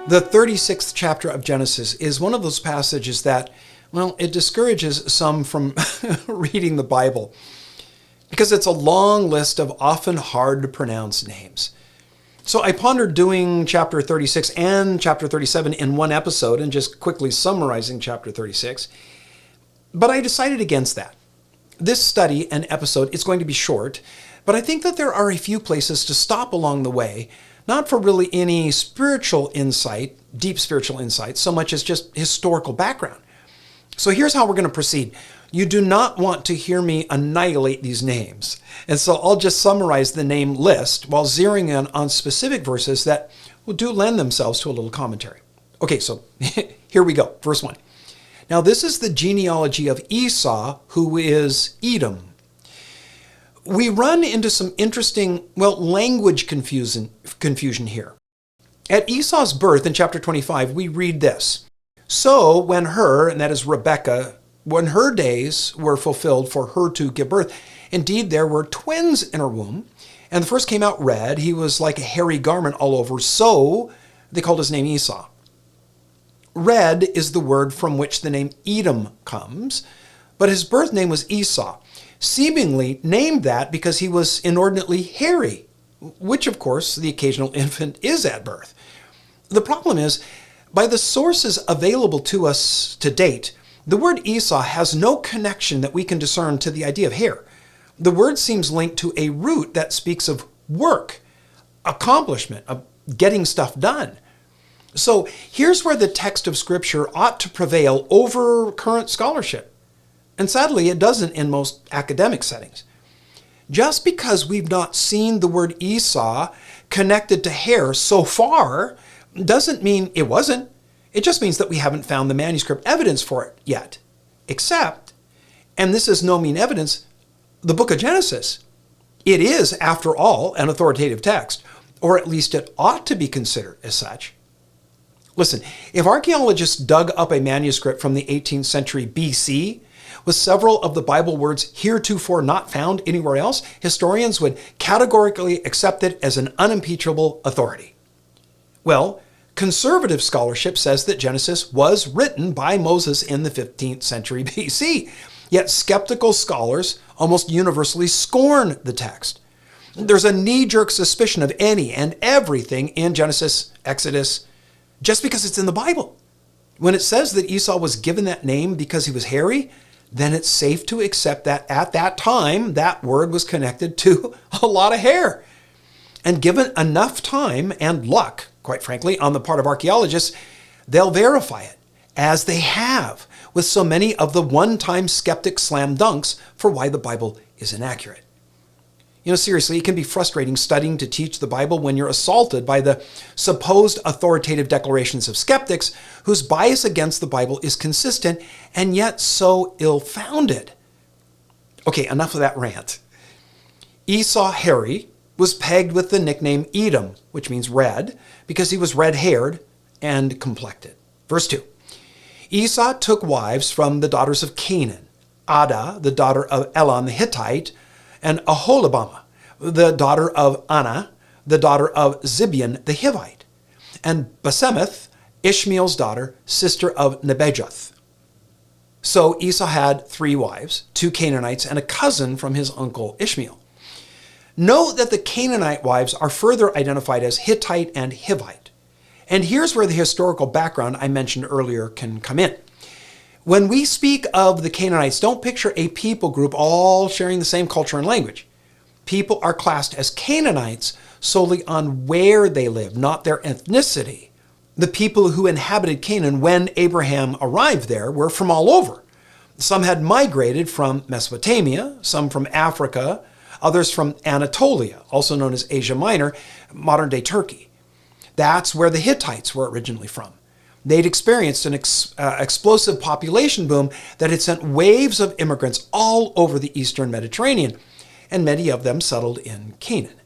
The 36th chapter of Genesis is one of those passages that, well, it discourages some from reading the Bible because it's a long list of often hard to pronounce names. So I pondered doing chapter 36 and chapter 37 in one episode and just quickly summarizing chapter 36, but I decided against that. This study and episode is going to be short, but I think that there are a few places to stop along the way, not for really any spiritual insight, deep spiritual insight, so much as just historical background. So here's how we're going to proceed. You do not want to hear me annihilate these names. And so I'll just summarize the name list while zeroing in on specific verses that do lend themselves to a little commentary. Okay, so here we go. Verse 1. Now this is the genealogy of Esau, who is Edom. We run into some interesting, language confusion here. At Esau's birth in chapter 25, we read this. So when her, and that is Rebekah, when her days were fulfilled for her to give birth, indeed there were twins in her womb, and the first came out red. He was like a hairy garment all over, so they called his name Esau. Red is the word from which the name Edom comes, but his birth name was Esau, seemingly named that because he was inordinately hairy, which of course the occasional infant is at birth. The problem is, by the sources available to us to date, the word Esau has no connection that we can discern to the idea of hair. The word seems linked to a root that speaks of work, accomplishment, of getting stuff done. So here's where the text of Scripture ought to prevail over current scholarship. And sadly, it doesn't in most academic settings. Just because we've not seen the word Esau connected to hair so far doesn't mean it wasn't. It just means that we haven't found the manuscript evidence for it yet. Except, and this is no mean evidence, the book of Genesis. It is, after all, an authoritative text, or at least it ought to be considered as such. Listen, if archaeologists dug up a manuscript from the 18th century BC, with several of the Bible words heretofore not found anywhere else, historians would categorically accept it as an unimpeachable authority. Well, conservative scholarship says that Genesis was written by Moses in the 15th century BC, yet skeptical scholars almost universally scorn the text. There's a knee-jerk suspicion of any and everything in Genesis, Exodus, just because it's in the Bible. When it says that Esau was given that name because he was hairy, then it's safe to accept that at that time, that word was connected to a lot of hair. And given enough time and luck, quite frankly, on the part of archaeologists, they'll verify it, as they have with so many of the one-time skeptic slam dunks for why the Bible is inaccurate. You know, seriously, it can be frustrating studying to teach the Bible when you're assaulted by the supposed authoritative declarations of skeptics whose bias against the Bible is consistent and yet so ill-founded. Okay, enough of that rant. Esau, hairy, was pegged with the nickname Edom, which means red, because he was red-haired and complected. Verse 2. Esau took wives from the daughters of Canaan, Adah, the daughter of Elon the Hittite, and Aholibamah, the daughter of Anah, the daughter of Zibeon the Hivite, and Basemeth, Ishmael's daughter, sister of Nebajoth. So Esau had 3 wives, 2 Canaanites, and a cousin from his uncle Ishmael. Note that the Canaanite wives are further identified as Hittite and Hivite. And here's where the historical background I mentioned earlier can come in. When we speak of the Canaanites, don't picture a people group all sharing the same culture and language. People are classed as Canaanites solely on where they live, not their ethnicity. The people who inhabited Canaan when Abraham arrived there were from all over. Some had migrated from Mesopotamia, some from Africa, others from Anatolia, also known as Asia Minor, modern-day Turkey. That's where the Hittites were originally from. They'd experienced an explosive population boom that had sent waves of immigrants all over the eastern Mediterranean, and many of them settled in Canaan.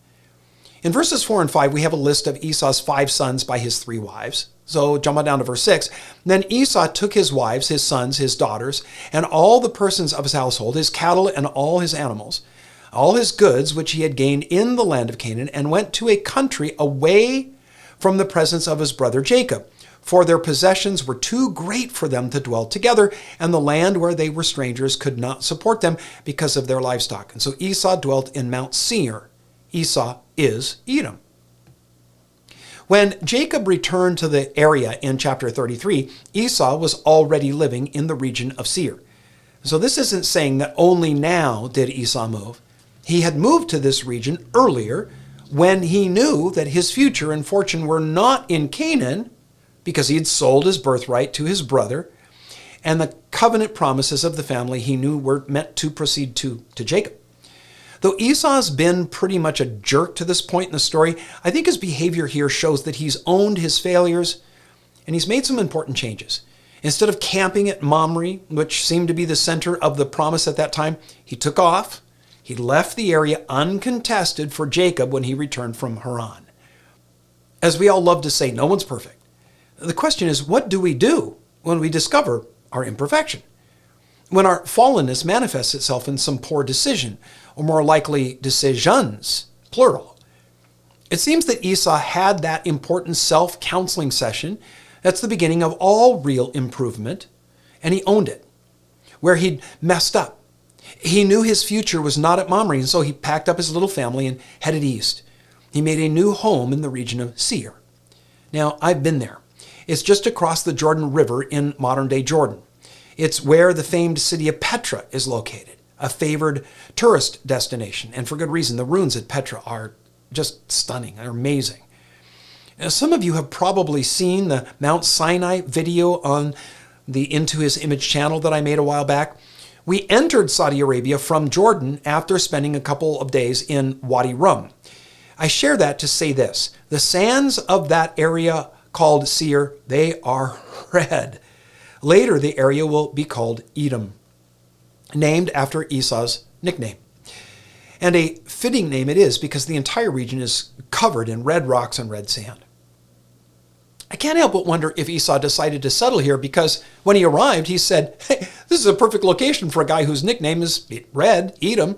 In verses 4 and 5, we have a list of Esau's 5 sons by his 3 wives. So jump on down to verse 6. Then Esau took his wives, his sons, his daughters, and all the persons of his household, his cattle and all his animals, all his goods which he had gained in the land of Canaan, and went to a country away from the presence of his brother Jacob, for their possessions were too great for them to dwell together, and the land where they were strangers could not support them because of their livestock. And so Esau dwelt in Mount Seir. Esau is Edom. When Jacob returned to the area in chapter 33, Esau was already living in the region of Seir. So this isn't saying that only now did Esau move. He had moved to this region earlier when he knew that his future and fortune were not in Canaan, because he had sold his birthright to his brother, and the covenant promises of the family he knew were meant to proceed to Jacob. Though Esau's been pretty much a jerk to this point in the story, I think his behavior here shows that he's owned his failures and he's made some important changes. Instead of camping at Mamre, which seemed to be the center of the promise at that time, he took off. He left the area uncontested for Jacob when he returned from Haran. As we all love to say, no one's perfect. The question is, what do we do when we discover our imperfection? When our fallenness manifests itself in some poor decision, or more likely decisions, plural. It seems that Esau had that important self-counseling session. That's the beginning of all real improvement, and he owned it, where he'd messed up. He knew his future was not at Mamre, and so he packed up his little family and headed east. He made a new home in the region of Seir. Now, I've been there. It's just across the Jordan River in modern-day Jordan. It's where the famed city of Petra is located, a favored tourist destination, and for good reason. The ruins at Petra are just stunning. They're amazing. Now, some of you have probably seen the Mount Sinai video on the Into His Image channel that I made a while back. We entered Saudi Arabia from Jordan after spending a couple of days in Wadi Rum. I share that to say this: the sands of that area called Seir, they are red. Later, the area will be called Edom, named after Esau's nickname. And a fitting name it is, because the entire region is covered in red rocks and red sand. I can't help but wonder if Esau decided to settle here because when he arrived, he said, hey, this is a perfect location for a guy whose nickname is Red, Edom.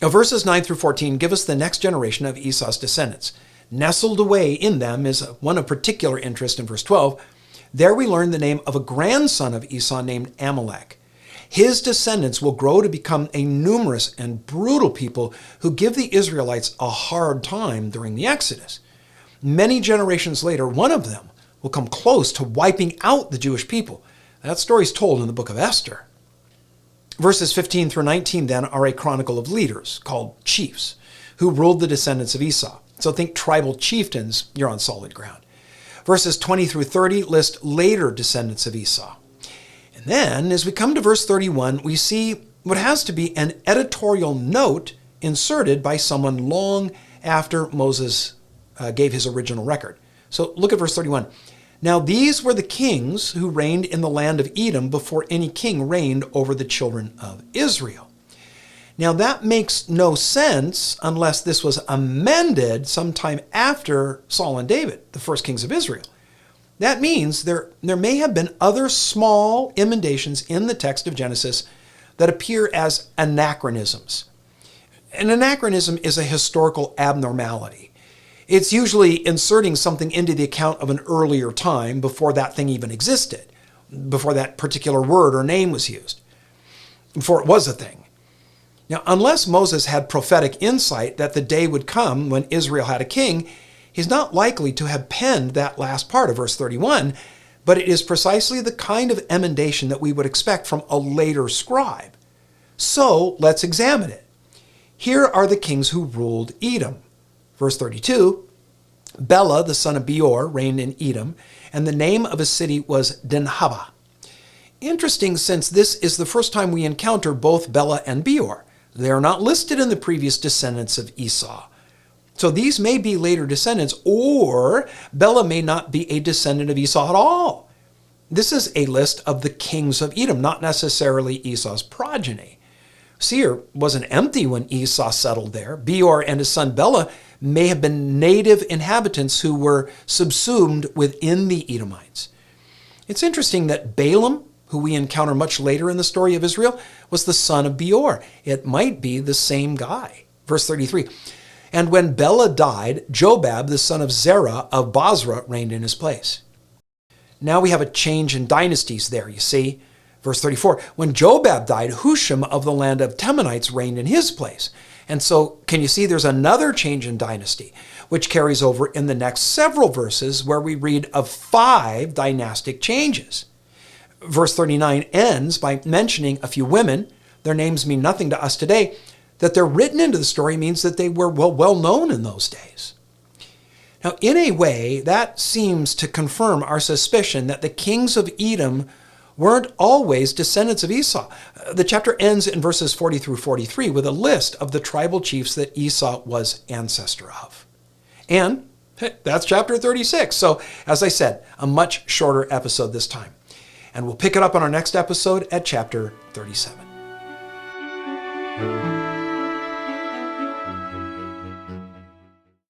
Now, verses 9 through 14 give us the next generation of Esau's descendants. Nestled away in them is one of particular interest in verse 12. There we learn the name of a grandson of Esau named Amalek. His descendants will grow to become a numerous and brutal people who give the Israelites a hard time during the Exodus. Many generations later, one of them will come close to wiping out the Jewish people. That story is told in the book of Esther. Verses 15 through 19 then are a chronicle of leaders called chiefs who ruled the descendants of Esau. So think tribal chieftains, you're on solid ground. Verses 20 through 30 list later descendants of Esau. And then, as we come to verse 31, we see what has to be an editorial note inserted by someone long after Moses gave his original record. So look at verse 31. Now these were the kings who reigned in the land of Edom before any king reigned over the children of Israel. Now that makes no sense unless this was amended sometime after Saul and David, the first kings of Israel. That means there may have been other small emendations in the text of Genesis that appear as anachronisms. An anachronism is a historical abnormality. It's usually inserting something into the account of an earlier time before that thing even existed, before that particular word or name was used, before it was a thing. Now, unless Moses had prophetic insight that the day would come when Israel had a king, he's not likely to have penned that last part of verse 31, but it is precisely the kind of emendation that we would expect from a later scribe. So let's examine it. Here are the kings who ruled Edom. Verse 32, Bela, the son of Beor, reigned in Edom, and the name of his city was Dinhabah. Interesting, since this is the first time we encounter both Bela and Beor. They are not listed in the previous descendants of Esau. So these may be later descendants, or Bela may not be a descendant of Esau at all. This is a list of the kings of Edom, not necessarily Esau's progeny. Seir wasn't empty when Esau settled there. Beor and his son Bela may have been native inhabitants who were subsumed within the Edomites. It's interesting that Balaam, who we encounter much later in the story of Israel, was the son of Beor. It might be the same guy. Verse 33, And when Bela died, Jobab, the son of Zerah of Bozrah, reigned in his place. Now we have a change in dynasties there, you see. Verse 34, when Jobab died, Husham of the land of Temanites reigned in his place. And so, can you see there's another change in dynasty, which carries over in the next several verses where we read of 5 dynastic changes. Verse 39 ends by mentioning a few women. Their names mean nothing to us today. That they're written into the story means that they were well known in those days. Now, in a way, that seems to confirm our suspicion that the kings of Edom weren't always descendants of Esau. The chapter ends in verses 40 through 43 with a list of the tribal chiefs that Esau was ancestor of. And that's chapter 36. So, as I said, a much shorter episode this time. And we'll pick it up on our next episode at chapter 37.